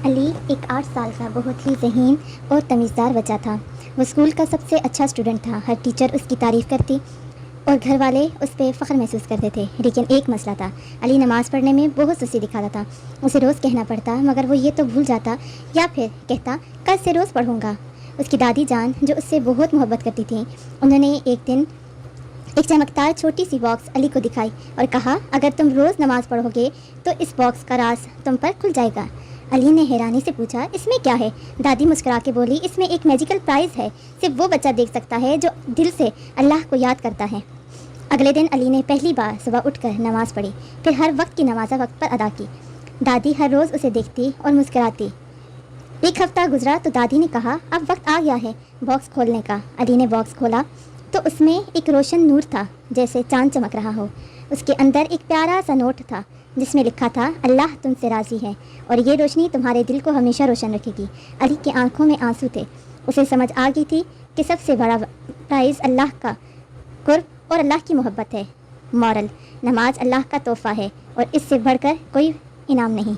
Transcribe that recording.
علی ایک 8 سال کا بہت ہی ذہین اور تمیزدار بچہ تھا۔ وہ اسکول کا سب سے اچھا اسٹوڈنٹ تھا، ہر ٹیچر اس کی تعریف کرتی اور گھر والے اس پہ فخر محسوس کرتے تھے۔ لیکن ایک مسئلہ تھا، علی نماز پڑھنے میں بہت سستی دکھاتا تھا۔ اسے روز کہنا پڑتا مگر وہ یہ تو بھول جاتا یا پھر کہتا کل سے روز پڑھوں گا۔ اس کی دادی جان جو اس سے بہت محبت کرتی تھیں، انہوں نے ایک دن ایک چمکدار چھوٹی سی باکس علی کو دکھائی اور کہا اگر تم روز نماز پڑھو گے تو اس باکس کا راز تم پر کھل جائے گا۔ علی نے حیرانی سے پوچھا اس میں کیا ہے؟ دادی مسکرا کے بولی اس میں ایک میجیکل پرائز ہے، صرف وہ بچہ دیکھ سکتا ہے جو دل سے اللہ کو یاد کرتا ہے۔ اگلے دن علی نے پہلی بار صبح اٹھ کر نماز پڑھی، پھر ہر وقت کی نماز وقت پر ادا کی۔ دادی ہر روز اسے دیکھتی اور مسکراتی۔ ایک ہفتہ گزرا تو دادی نے کہا اب وقت آ گیا ہے باکس کھولنے کا۔ علی نے باکس کھولا تو اس میں ایک روشن نور تھا، جیسے چاند چمک رہا ہو۔ اس کے اندر ایک پیارا سا نوٹ تھا جس میں لکھا تھا اللہ تم سے راضی ہے اور یہ روشنی تمہارے دل کو ہمیشہ روشن رکھے گی۔ علی کی آنکھوں میں آنسو تھے۔ اسے سمجھ آ گئی تھی کہ سب سے بڑا پرائز اللہ کا قرب اور اللہ کی محبت ہے۔ مورل: نماز اللہ کا تحفہ ہے اور اس سے بڑھ کر کوئی انعام نہیں۔